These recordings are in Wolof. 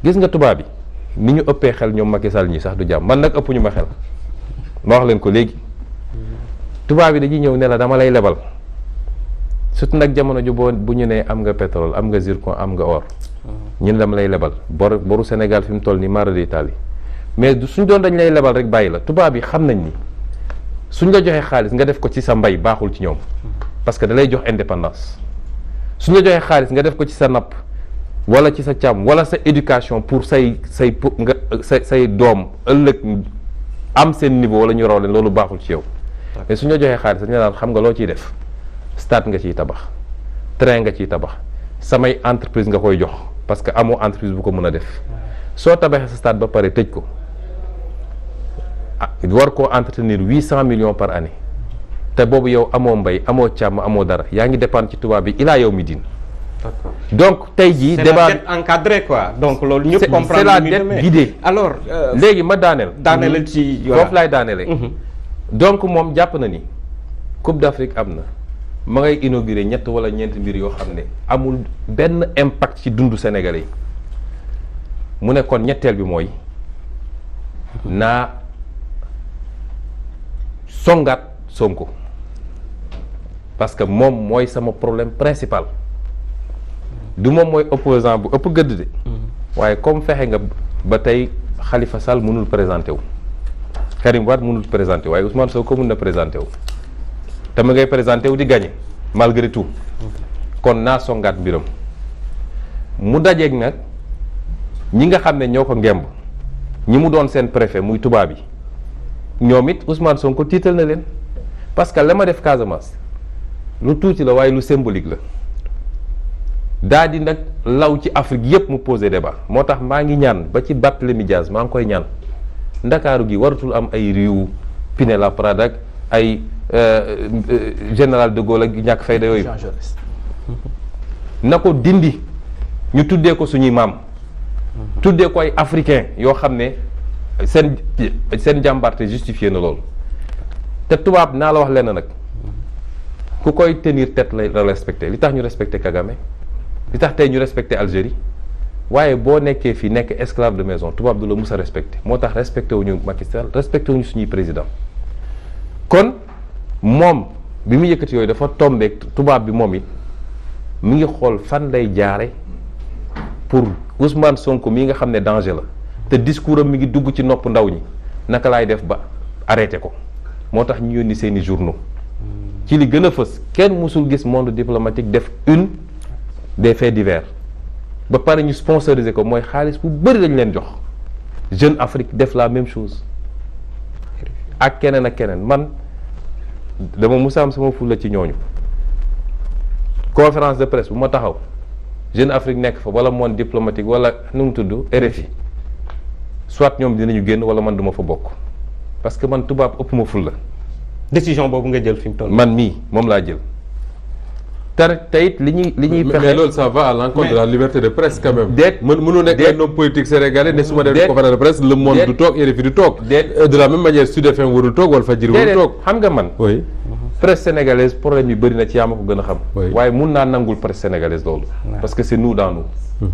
gis nga tubaab bi ni ñu ëppee xel ñoom Macky Sall ñi sax du jàmm man nag ëpp ñu ma xel ma wax leen ko léegi tubaab bi dañuy ñëw ne la dama lay lebal surtout nag jamono ju bu ñu nee am nga pétrole am nga zircon am nga or ñun dama lay lebal boru Sénégal fi mu toll nii mara di Italie mais suñ doon dañ lay lebal rek bàyyi la tubaab yi xam nañ ni suñ la joxee xaalis nga def ko ci sa mbay baaxul ci ñoom parce que da lay jox indépendance suñ la joxee xaalis nga def ko ci sa napp wala ci sa càmm wala sa éducation pour say doom ëllëg am seen niveau wala ñu raw leen loolu baaxul ci yow mais suñ la joxee xaalis dañ la naan xam nga loo ciy def stade nga ciy tabax train nga ciy tabax samay entreprise nga koy jox parce que amoo entreprise bu ko mën a def soo tabaxee sa stade ba pare tëj ko war koo entretenir 800 millions par année te boobu yow amoo mbay amoo càmm amoo dara yaa ngi dépendre ci tubaab bi ilaa yow mi diin. D'accord. Donc tey jii débat c'est la dette encadrée quoi donc loolu ñëpp comprendre c'est la dette guidée. Alors léegi ma daaneel ci foofu laay daaneele donc moom jàpp na ni Coupe d'Afrique am na ma ngay inauguré ñett wala ñeenti mbir yoo xam ne amul benn impact ci dundu Sénégalais yi mu ne kon ñetteel bi mooy naa songaat Sonko parce que moom mooy sama problème principal du moom mooy opposant bu ëpp gëdd de waaye comme fexe nga ba tey Khalifa Sall mënul présenté wu Karim Wade mënul présenté wu waaye Ousmane Sonko mën na présenté wu te ma ngay présenté wu di gagné malgré tout kon naa songaat mbiram mu dajeeg nag ñi nga xam ne ñoo ko ngemb ñi mu doon seen préfet muy tubaab yi ñoom it Ousmane Sonko tiital na leen parce que la ma def Casamance lu tuuti la waaye lu symbolique la daa di nag law ci Afrique yépp mu posé débat moo tax maa ngi ñaan ba ci Barthélémy Dias maa ngi koy ñaan ndakaaru gi waratul am ay riiw Pinet-Laprade ak ay général de Gaulle ak ñàkk fayda yooyu na ko dindi ñu tuddee ko suñuy maam tuddee ko ay africain yoo xam ne seen jàmbarte justifié na loolu te tubaab naa la wax lenn nag ku koy tenir tête la respecté li tax ñu respecté Kagame li tax tey ñu respecté Algérie waaye boo nekkee fii nekk esclave de maison tubaab du la mus a respecté moo tax respecté wuñu Macky Sall respecté wuñu suñuy président kon moom bi mu yëkkati yooyu dafa tombeek tubaab bi moom it mi ngi xool fan lay jaare pour Ousmane Sonko mii nga xam ne danger la te discours am mi ngi dugg ci nopp ndaw ñi naka laay def ba arrêté ko moo tax ñu yónni seeni journaux ci li gën a fës kenn musul gis monde diplomatique def une des faits divers ba pare ñu sponsoriser ko mooy xaalis bu bëri lañ leen jox Jeune Afrique def la même chose ak keneen man dama musa am sama fulla ci ñooñu conférence de presse bu ma taxaw Jeune Afrique nekk fa wala monde diplomatique wala nu mu tudd RFI soit ñoom dinañu génn wala man duma fa bokk parce que man tubaab ëpp ma fulla décision boobu nga jël fi mu toll man mii moom laa jël te it li ñuy fexe mais loolu ça va à l'encontre de la liberté de presse quand même. déet mënu nekk ay homme politique sénégalais ne su ma def conférence de presse le monde du toog RFI du toog. de la même manière Sud FM warul toog Walfadjri warul toog. xam nga man. oui. presse sénégalaise problème yi bëri na ci yaa ma ko gën a xam. waaye mun naa nangul presse sénégalaise loolu. parce que c'est nous dans nous.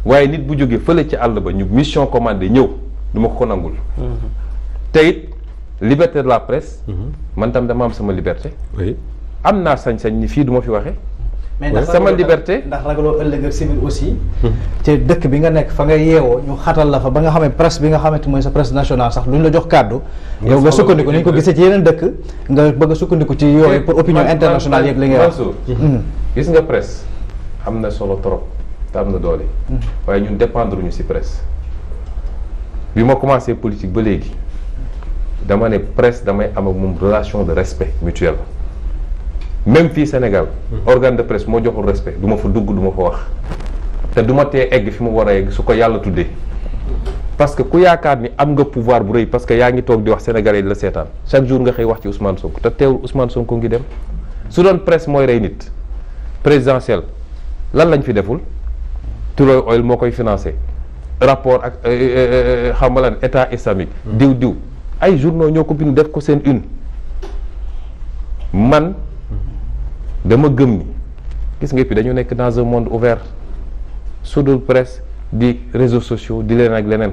waaye nit bu jógee fële ci àll ba ñu mission commandée ñëw du ma ko nangul. te it liberté de la presse. man tam dama am sama liberté. oui. am naa sañ-sañ ni fii du ma fi waxee. mais sama liberté ndax ragaloo ëllëg ak civil aussi. te dëkk bi nga nekk fa nga yeewoo ñu xatal la fa ba nga xam ne presse bi nga xamante mooy sa presse nationale sax lu ñu la jox kàddu. yow nga sukkandiku ni ñu ko gisee ci yeneen dëkk. nga bëgg a sukkandiku ci yooyu pour opinion internationale yeeg li ngay wax. gis nga presse am na solo trop te am na doole. waaye ñun dépendre ñu ci presse. bi ma commencé politique ba léegi dama ne presse damay am ak moom relation de respect mutuel. même fii Sénégal organe de presse moo joxul respect du ma fa dugg du ma fa wax te du ma tee egg fi mu war a egg su ko yàlla tuddee parce que ku yaakaar ni am nga pouvoir bu rëy parce que yaa ngi toog di wax sénégalais di la seetaan chaque jour nga xëy wax ci Ousmane Sonko te teewul Ousmane Sonko ngi dem su doon presse mooy rey nit présidentielle lan lañ fi deful Tullow Oil moo koy financé rapport ak xam nga lan état islamique diw ay journaux ñoo ko bind def ko seen une man dama gëm ni gis nga fi dañu nekk dans un monde ouvert su dul presse di réseaux sociaux di leen ak leneen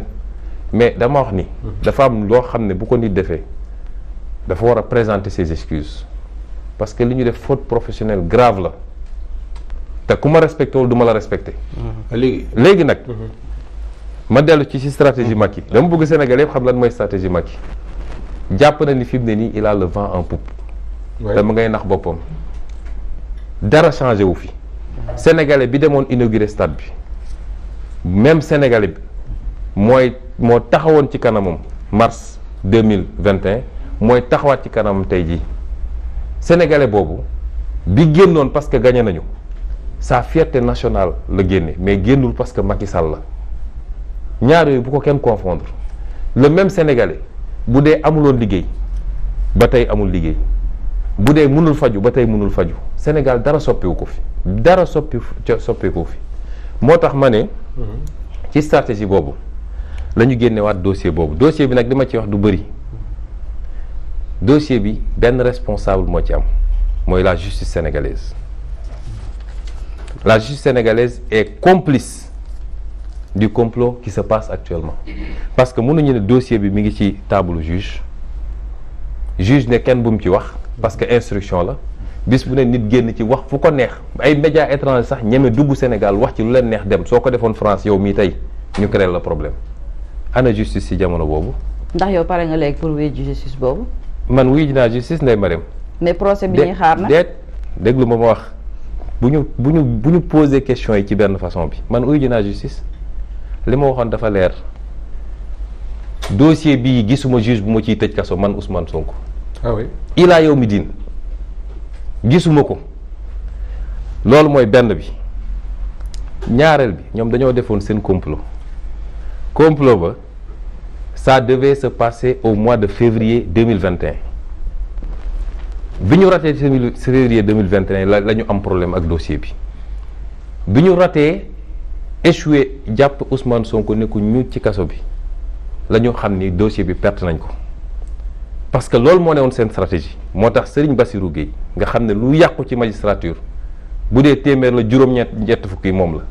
mais dama wax ni dafa am loo xam ne bu ko nit defee dafa war a présenter ses excuses parce que li ñu def faute professionnelle grave la te ku ma respecté wul du ma la respecté léegi nag ma dellu ci stratégie Macky dama bëgg Sénégal yëpp xam lan mooy stratégie Macky jàpp na ni fi mu ne nii il a le vent en poupe dama ngay nax boppam dara changé wu fi sénégalais bi demoon inauguré stade bi même sénégalais bi moo taxawoon ci kanamam mars 2021 mooy taxawaat ci kanamam tey jii sénégalais boobu bi génnoon parce que gagné nañu sa fierté nationale la génne mais génnul parce que Macky Sall la ñaar yooyu bu ko kenn confondre le même sénégalais bu dee amuloon liggéey ba tey amul liggéey bu dee mënul faju ba tey mënul faju Sénégal dara soppiwu ko fi dara soppiwu fi moo tax ma ne ci stratégie boobu la ñu génne waat dossier boobu dossier bi nag li ma ci wax du bëri dossier bi benn responsable moo ci am mooy la justice sénégalaise la justice sénégalaise est complice du complot qui se passe actuellement parce que mënuñu ne dossier bi mi ngi ci table juge ne kenn bu mu ci wax parce que instruction la bis bu ne nit génn ci wax fu ko neex ay médias étrangers sax ñeme dugg Sénégal wax ci lu leen neex dem soo ko defoon France yow mii tey ñu créé la problème ana justice ci jamono boobu. ndax yow pare nga léegi pour wuyu justice boobu. man wuyu ji naa justice Ndeye Marème. mais procès bi ñuy xaar na déglu ma wax bu ñu poser question yi ci benn façon bi man wuyu ji naa justice li ma waxoon dafa leer dossier bii gisuma juge bu ma ciy tëj kaso man Ousmane Sonko. ah oui ilaa yow mi diin gisuma ko loolu mooy benn bi ñaareel bi ñoom dañoo defoon seen complot ba ça devait se passer au mois de février 2021 bi ñu ratee février 2021 la ñu am problème ak dossier bi ñu ratee échoué jàpp Ousmane Sonko ne ko ñu ci kaso bi la ñu xam ni dossier bi perte nañ ko parce que loolu moo ne woon seen stratégie moo tax Serigne Bassirou Gueye nga xam ne lu yàqu ci magistrature bu dee téeméer la juróom-ñett fukki moom la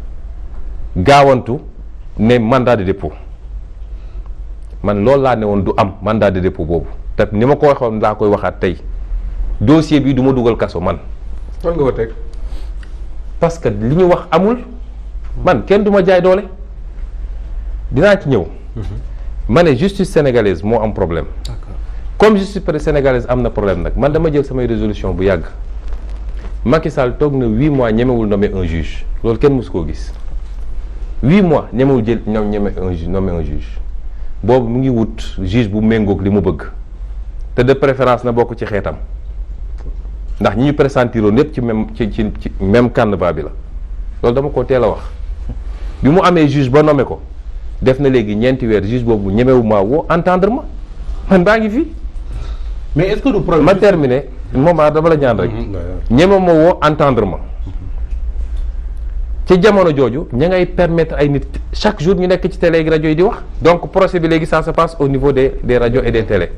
gaawantu ne mandat de dépôt man loolu laa ne woon du am mandat de dépôt boobu te ni ma ko waxoon laa koy waxaat tey dossier bi du ma dugal kaso man. fan nga ko teg. parce que li ñu wax amul man kenn du ma jaay doole dinaa ci ñëw. ma ne justice sénégalaise moo am problème. comme justice sénégalaise am na problème nag man dama jël samay résolution bu yàgg Macky Sall toog na 8 mois ñemewul nommer un juge loolu kenn mësu koo gis 8 mois ñemewul jël nommer un juge boobu mu ngi wut juge bu méngoog li mu bëgg te de préférence na bokk ci xeetam ndax ñi ñu pressentiroo ñëpp ci même canevas bi la loolu dama ko teel a wax bi mu amee juge ba nommé ko def na léegi ñeenti weer juge boobu ñemewu maa woo entendre ma man baa ngi fi. mais est-ce que du problème ma terminé moment dama la ñaan rek. ñeme ma woo entendre ma. ci jamono jooju ña ngay permettre ay nit chaque jour ñu nekk ci télé rajo yi di wax donc procès bi léegi ça se passe au niveau des radios et des télé.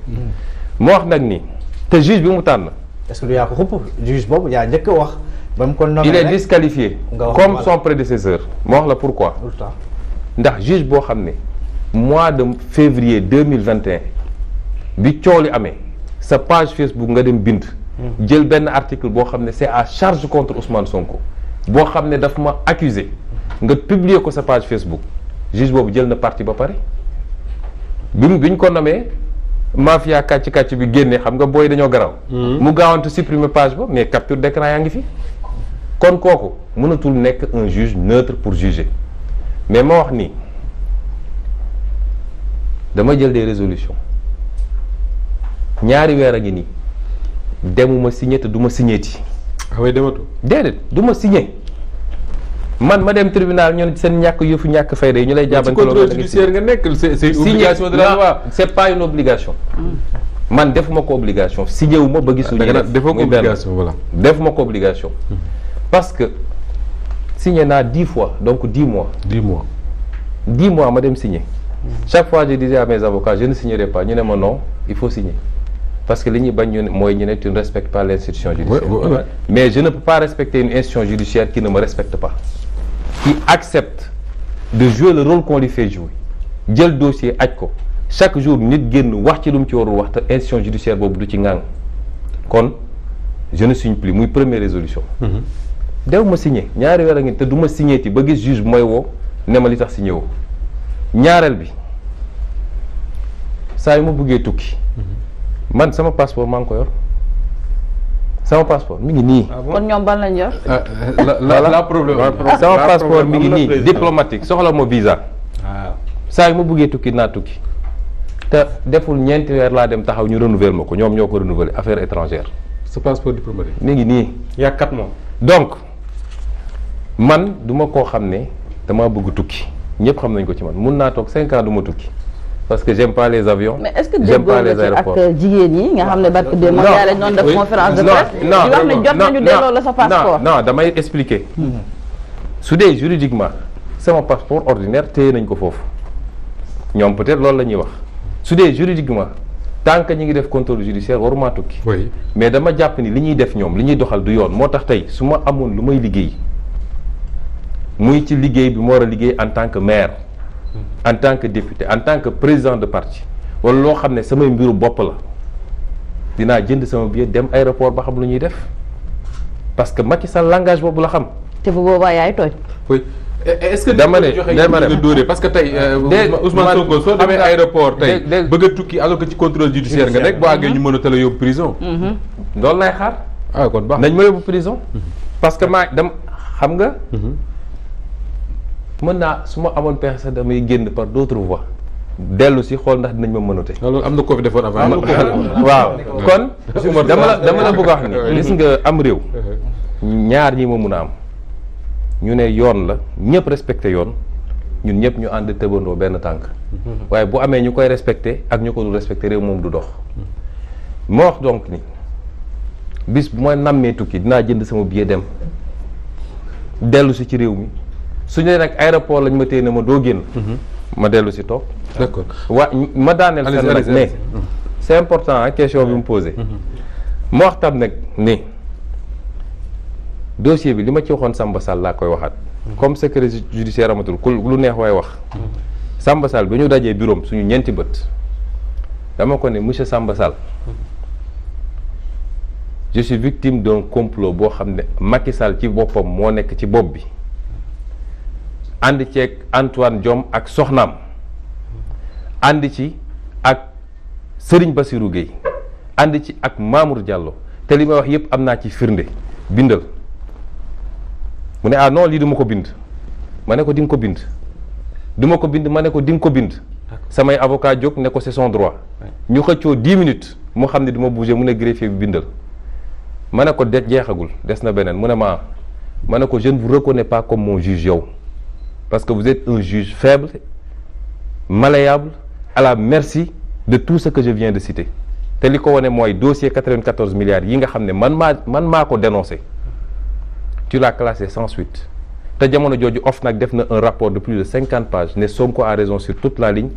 moo wax nag ni te juge bi mu tànn. est-ce que du yaa ko xupp juge boobu yaa njëkk a wax. ba mu ko nommé il est disqualifié. comme son prédécesseur. moo wax la pourquoi. ndax juge boo xam ne mois de février 2021 bi coow li amee sa page Facebook nga dem bind. jël benn article boo xam ne c'est à charge contre Ousmane Sonko. boo xam ne daf ma accusé nga publier ko sa page Facebook juge boobu jël na parti ba pare bi ñu ko nommé mafia kàcc bi génnee xam nga booy dañoo garaw mu gaawantu supprimer page ba mais capture d'écran yaa ngi fi kon kooku mënatul nekk un juge neutre pour juger mais ma wax nii dama jël des résolutions ñaari weer a ngi nii demuma signé te du ma signéeti. ah oui dematu. déedéet du ma signé man ma dem tribunal ñu ne seen yëfu ñàkk fayda yi ñu lay jàppante. ci contrôle judiciaire nga nekk c'est une obligation de la loi. c'est pas une obligation. man defuma ko obligation signé wu ma ba gisul. defoo ko obligation voilà. defuma ko obligation. parce que signé naa 10 fois donc 10 mois. 10 mois. 10 mois ma dem signé. chaque fois je disais à mes avocats je ne signerai pas ñu ne ma non il faut signer. parce que li ñuy bañ ñu mooy ñu ne tu ne respectes pas l'institution judiciaire. mais je ne peux pas respecter une institution judiciaire qui ne me respecte pas. qui accepte de jouer le rôle qu'on lui fait jouer jël dossier aj ko chaque jour nit génn wax ci lu mu ci warul wax te institution judiciaire boobu du ci ngang kon je ne signe plus muy première résolution dew ma signé ñaari weer a ngi te du ma signé ti ba gis juge bu mooy woo ne ma li tax signé woo ñaareel bi saa yu ma bëggee tukki man sama passeport maa ngi ko yor sama passeport mi ngi nii. kon ñoom ban lañ yor. la problème sama passeport mi ngi nii diplomatique soxla ma visa. waaw saa yu ma bëggee tukki naa tukki te deful ñeenti weer laa dem taxaw ñu renouveler ma ko ñoom ñoo ko renouveler affaire étrangère. sa passeport diplomatique. mi ngi nii. y a 4 mois. donc man du ma koo xam ne damaa bëgg tukki ñëpp xam nañ ko ci man mun naa toog 5 ans du ma tukki parce que j'aime pas les avions. mais est-ce que j'aime déggoo pas les nga ci aéroports. ak jigéen yi nga xam ne barke démb non yaa lañ doon def conférence de presse di wax ne jot nañu delloo la sa passeport. non damay expliquer. su dee juridiquement sama passeport ordinaire téye nañ ko foofu ñoom peut-être loolu la ñuy wax su dee juridiquement tant que ñi ngi def contrôle judiciaire waruma tukki. oui mais dama jàpp ni li ñuy def ñoom li ñuy doxal du yoon moo tax tey su ma amoon lu may liggéey muy ci liggéey bi ma war a liggéey en tant que maire en tant que député en tant que président de parti wala loo xam ne samay mbiru bopp la dinaa jënd sama billet dem aéroport ba xam lu ñuy def parce que Macky Sall langage boobu la xam. te bu boobaa yaay tooñ. oui est-ce que dama ne dama ne dóoree parce que tey Ousmane Sonko soo demee aéroport tey bëgg a tukki alors que ci contrôle judiciaire nga nekk boo àggee ñu mën a tala yóbbu prison. loolu lay xaar. ah kon baax nañ ma yóbbu prison. parce que maa dem xam nga. mën naa su ma amoon pexe sax damay génn par d'autres voies dellu si xool ndax dinañ ma mënate. loolu am na ko fi defoon avant. waaw kon dama la bëgg a wax ni gis nga am réew ñaar ñi ma mun a am ñu ne yoon la ñëpp respecté yoon ñun ñëpp ñu ànd tëbandoo benn tànk waaye bu amee ñu koy respecté ak ñu ko dul respecté réew moom du dox moo wax donc ni bis bu ma nammee tukki dinaa jënd sama billet dem dellu si ci réew mi su ñu nag aéroport lañ ma téye ne ma doo génn ma dellu si toog d'accord ma daaneel fenn nag ne c'est important question bi mu posé ma wax tam nag ni dossier bi li ma ci waxoon Samba Sall laa koy waxaat comme secret judiciaire amatul ku lu neex waay wax Samba Sall ba ñu dajee bureau suñu ñeenti bët dama ko ne monsieur Samba Sall je suis victime d'un complot boo xam ne Macky Sall ci boppam moo nekk ci bopp bi ànd ceeg Antoine Diome ak soxnaam ànd ci ak Serigne Bassirou Gueye ànd ci ak Mamour Diallo te li may wax yépp am naa ci firnde bindal mu ne ah non lii du ma ko bind ma ne ko di nga ko bind du ma ko bind ma ne ko di nga ko bind samay avocat jóg ne ko c'est son droit ñu xëccoo 10 minutes mu xam ne du ma bouger mu ne greffier bi bindal ma ne ko de jeexagul des na beneen mu ne ma ne ko je ne vous reconnais pas comme mon juge yow parce que vous êtes un juge faible malléable à la merci de tout ce que je viens de citer te li ko wane mooy dossier 94 milliards yi nga xam ne man maa ko dénoncé tu l'as classé sans suite te jamono jooju OFNAC def na un rapport de plus de 50 pages ne Sonko a raison sur toute la ligne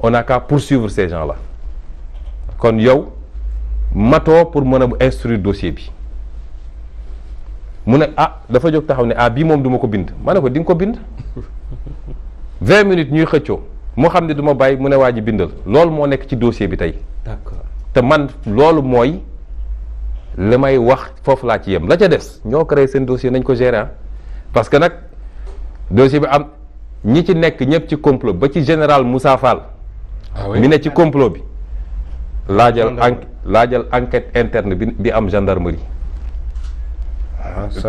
on n'a qu'à poursuivre ces gens-là kon yow matoo pour mën a instruire dossier bi mu ne dafa jóg taxaw ne bii moom du ma ko bind ma ne ko di nga ko bind 20 minutes ñuy xëccoo moo xam ne du ma bàyyi mu ne waa ji bindal loolu moo nekk ci dossier bi tey d'accord te man loolu mooy li may wax foofu laa ci yem la ca des ñoo créé seen dossier nañ ko gérer parce que nag dossier bi am ñi ci nekk ñëpp ci complot ba ci général Moussa Fall mi ne ci complot bi laajal enquête interne bi am gendarmerie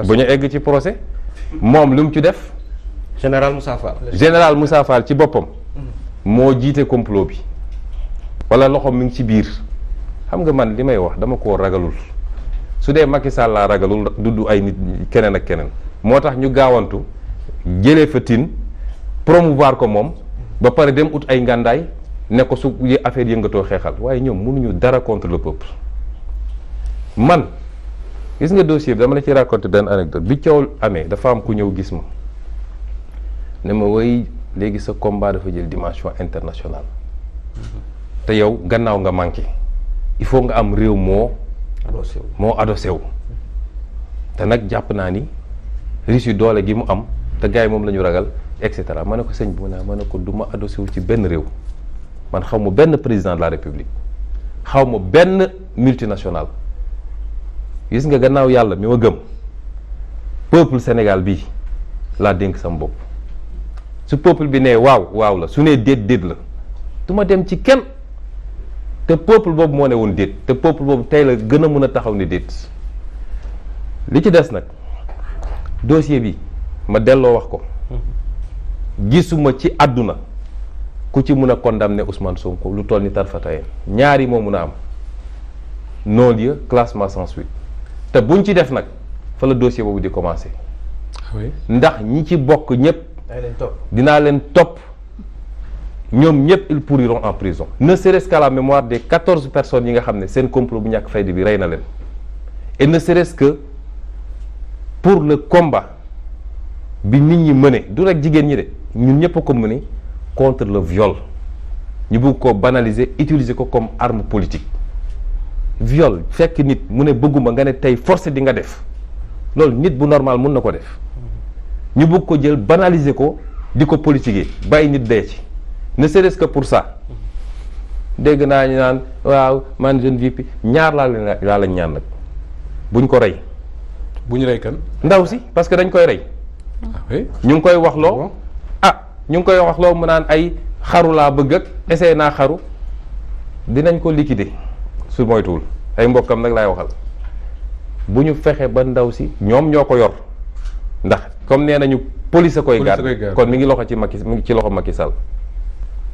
bu ñu egg ci procès moom lu mu ci def général Moussa Fall. général Moussa Fall ci boppam moo jiite complot bi wala loxoom mi ngi ci biir xam nga man li may wax dama koo ragalul su dee Macky Sall laa ragalul dudd ay nit keneen ak keneen moo tax ñu gaawantu jëlee fa tin promouvoir ko moom ba pare dem ut ay ngàndaay ne ko su affaire yëngatoo xeexal waaye ñoom mënuñu dara contre le peuple man gis nga dossier bi dama la ci raconter benn anecdote bi coow amee dafa am ku ñëw gis ma ne ma woy léegi sa combat dafa jël dimension internationale te yow gannaaw nga manqué il faut nga am réew moo adossé wu te nag jàpp naa ni Russie doole gi mu am te gars yi moom la ñu ragal et cetera ma ne ko sëñ bi mu ne ma ne ko du ma adossé wu ci benn réew man xaw ma benn président de la république xaw ma benn multinational gis nga gannaaw yàlla mi ma gëm peuple Sénégal bii laa dénk sama bopp su peuple bi nee waaw waaw la su nee déet déet la du ma dem ci kenn te peuple boobu moo ne woon déet te peuple boobu tey la gën a mën a taxaw ni déet li ci des nag dossier bi ma delloo wax ko gisuma ci àdduna ku ci mun a condamner Ousmane Sonko lu toll ni tarfatayeen ñaari moo mun a am non-lieu classement sans suite te buñ ci def nag fa la dossier boobu di commencer ndax ñi ci bokk ñëpp dinaa leen topp ñoom ñëpp ils pourriront en prison ne serait-ce qu'à la mémoire des 14 personnes yi nga xam ne seen complot bu ñàkk fayda bi rey na leen et ne serait-ce que pour le combat bi nit ñi mëne du rek jigéen ñi de ñun ñëpp a ko mëne contre le viol ñu bëgg ko banaliser utiliser ko comme arme politique viol fekk nit mu ne bëgguma nga ne tey forcé di nga def loolu nit bu normal mun na ko def ñu bëgg ko jël banaliser ko di ko politiquer bàyyi nit dee ci ne serait-ce que pour ça dégg naa ñu naan waaw man jeune VP ñaar laa lañ ñaan nag buñ ko rey. bu ñu rey kan. ndaw si parce que dañ koy rey. ñu ngi koy wax loo. ñu ngi koy wax loo mu naan ay xaru laa bëgg ak essayé naa xaru dinañ ko liquider su moytuwul ay mbokkam nag laay waxal bu ñu fexe ba ndaw si ñoom ñoo ko yor ndax comme nee nañu police a koy garde kon mi ngi loxo ci Macky mi ngi ci loxo Macky Sall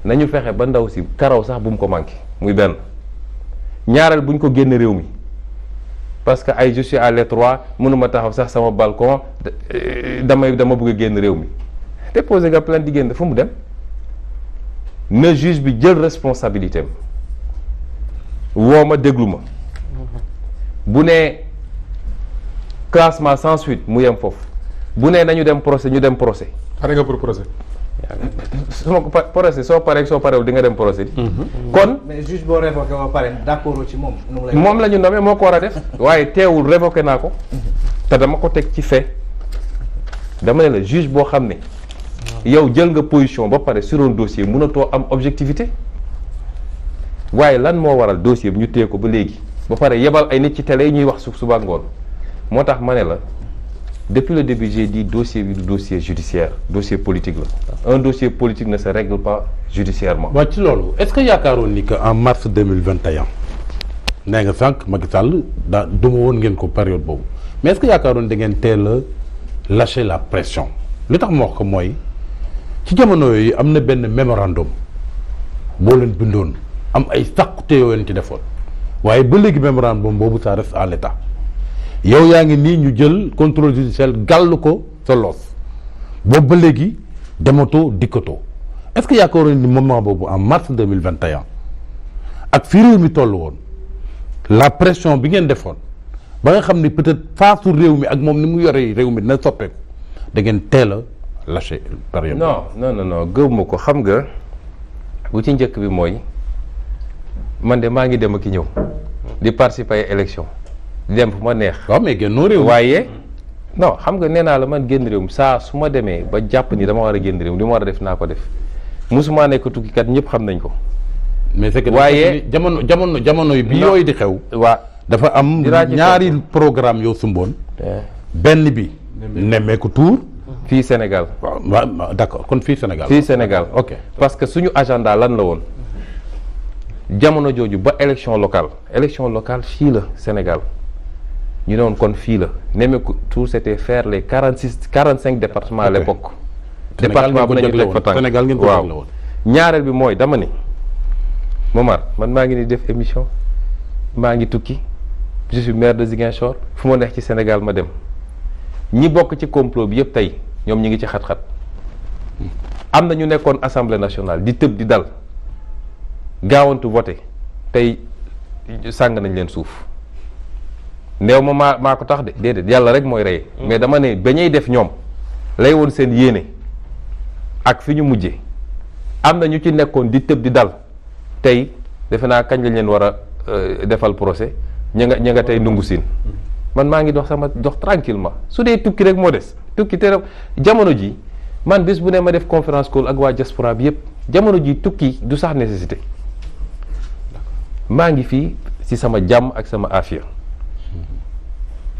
nañu fexe ba ndaw si karaw sax bu mu ko manqué muy benn ñaareel bu ñu ko génn réew mi parce que ay je suis à l'étroit mënuma taxaw sax sama balcon dama bëgg a génn réew mi déposé nga plainte di génn fu mu dem na juge bi jël responsabilité am woo ma déglu ma bu nee classement sans suite mu yem foofu bu nee nañu dem procès ñu dem procès. pare nga pour procès. su ma ko procès soo parewul di nga dem procès. kon mais juge boo révoqué ba pare d'accord ci moom. moom la ñu nommé moo ko war a def. waaye teewul révoqué naa ko. te dama ko teg ci fait dama ne la juge boo xam ne. yow jël nga position ba pare sur un dossier mënatoo am objectivité waaye lan moo waral dossier bi ñu téye ko ba léegi ba pare yebal ay nit ci télé yi ñuy wax suba ngoon moo tax ma ne la depuis le début j'ai dit dossier bi du dossier judiciaire dossier politique la un dossier politique ne se règle pas judiciairement. waaw ci loolu est-ce que yaakaaroon ni que en mars 2021 nee nga sànq Macky Sall daa duma woon ngeen ko période boobu mais est-ce que yaakaaroon da ngeen teel a lâcher la pression li tax ma wax ko mooy. ci jamono yooyu am na benn mémorandum boo leen bindoon am ay sàqute yoo leen ci defoon waaye ba léegi mémorandum boobu ça reste à l'état yow yaa ngi nii ñu jël contrôle judiciaire gàll ko sa loos boobu ba léegi dematoo dikkatoo est-ce que yaakaaroon ni moment boobu en mars 2021 ak fi réew mi toll woon la pression bi ngeen defoon ba nga xam ni peut-être faasu réew mi ak moom ni mu yoree réew mi dina soppeeku da ngeen teel a lâché période. non gëwuma ko xam nga bu ci njëkk bi mooy man de maa ngi dem ak ki ñëw di participer ay élection di dem fu ma neex. waaw mais génnoo réew waaye non xam nga nee naa la man génn réew mi saa su ma demee ba jàpp ni dama war a génn réew mi li ma war a def naa ko def musuma nekk tukkikat ñëpp xam nañ ko. mais c'est que waaye jamono bi yooyu di xew. waa dafa am ñaari programme yoo sumboon. benn bi nemmeeku tour. fii Sénégal. waaw d'accord kon fii Sénégal. fii Sénégal ok parce que suñu agenda lan la woon jamono jooju ba élection locale fii la Sénégal ñu ne woon kon fii la nemmeeku tout c'était faire les 45 départements à l'époque. département bu nañu teg fa tànk Sénégal ngeen ko jagle woon. ñaareel bi mooy dama ni Momar man maa ngi ni def émission maa ngi tukki je suis maire de Ziguinchor fu ma neex ci Sénégal ma dem. ñi bokk ci complot bi yëpp tey ñoom ñi ngi ci xat-xat am na ñu nekkoon assemblée nationale di tëb di dal gaawantu voté tey sàng nañ leen suuf néew ma maa ko tax de déedéet yàlla rek mooy rey mais dama ne ba ñuy def ñoom lay woon seen yéene ak fi ñu mujjee am na ñu ci nekkoon di tëb di dal tey defe naa kañ lañ leen war a defal procès ña nga tey ndungu siin man maa ngi dox tranquillement su dee tukki rek moo des tukki te jamono ji man bis bu ne ma def conférence call ak waa diaspora bi yëpp jamono ji tukki du sax nécessité maa ngi fii ci sama jàmm ak sama affaire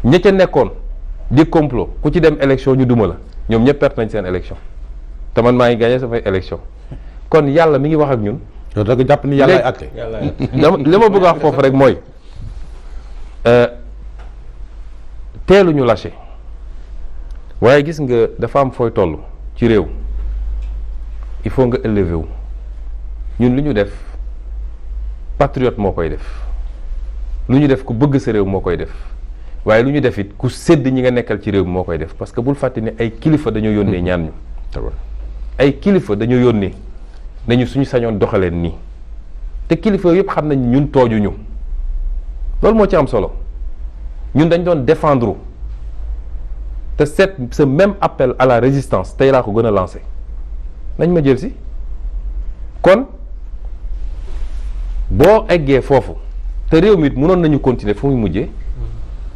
ña ca nekkoon di complot ku ci dem élection ñu duma la ñoom ñëpp perte nañ seen élection te man maa ngi gagné samay élection kon yàlla mi ngi wax ak ñun. yow da nga jàpp ni yàlla ay àtte. li ma bëgg a wax foofu rek mooy teeluñu lâché waaye gis nga dafa am fooy toll ci réew il faut nga élever wu ñun lu ñu def patriote moo koy def lu ñu def ku bëgg sa réew moo koy def waaye lu ñu def it ku sédd ñi nga nekkal ci réew mi moo koy def parce que bul fàtte ne ay kilifa dañoo yónnee ñaan ñu ay kilifa dañoo yónnee nañu suñu sañoon doxaleen nii te kilifa yëpp xam nañ ñun toojuñu loolu moo ci am solo ñun dañ doon défendre te ce même appel à la résistance tey laa ko gën a lancé nañ ma jël si kon boo eggee foofu te réew mi it mënoon nañu continuer fu muy mujjee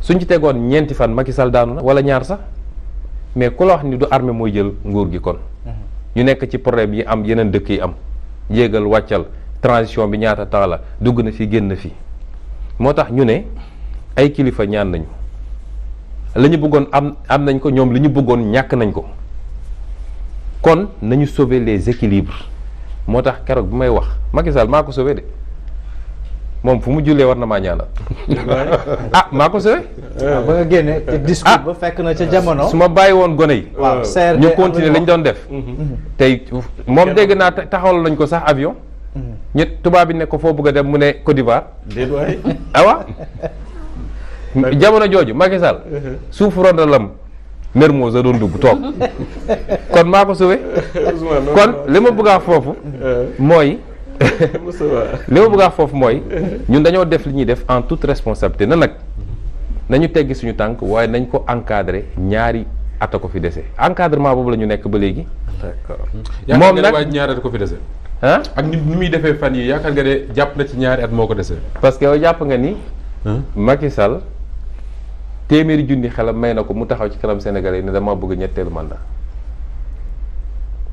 suñ ci tegoon ñeenti fan Macky Sall daanu na wala ñaar sax mais ku la wax ni du armée mooy jël nguur gi kon ñu nekk ci problème yi am yeneen dëkk yi am yéegal wàccal transition bi ñaata temps la dugg na fi génn fi moo tax ñu ne ay kilifa ñaan nañu la ñu bëggoon am nañ ko ñoom li ñu bëggoon ñàkk nañ ko kon nañu sauver les équilibres moo tax keroog bi may wax Macky Sall maa ko sauver de moom fu mu jullee war na maa ñaanal ah maa ko sauver ba nga génne te discours ba fekk na ca jamono. su ma bàyyi woon gone yi waaw ñu continuer lañ doon def tey moom dégg naa taxawal nañ ko sax avion ñett tubaab bi ne ko foo bëgg a dem mu ne Côte d'Ivoire awa jamono jooju Macky Sall suuf rondalam Mermoz a doon dugg toog kon maa ko sauvé kon li ma bëgg a wax foofu mooy li ma bëgg a wax foofu mooy ñun dañoo def li ñuy def en toute responsabilité na nag nañu teggi suñu tànk waaye nañ ko encadrer ñaari at a ko fi dese encadrement boobu la ñu nekk ba léegi. d'accord moom nag waaye ñaari at ko fi dese. ah ak ni muy defee fan yi yaakaar nga ne jàpp na ci ñaari at moo ko dese. parce que yow jàpp nga ni. Macky Sall téeméeri junni xelam may na ko mu taxaw ci kanam Sénégalais yi ne dama bëgg ñetteelu mandat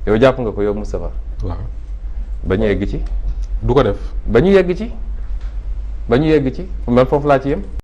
yow jàpp nga ko yow Moustapha. waaw ba ñu yegg ci. du ko def. ba ñu yegg ci man foofu laa ci yem.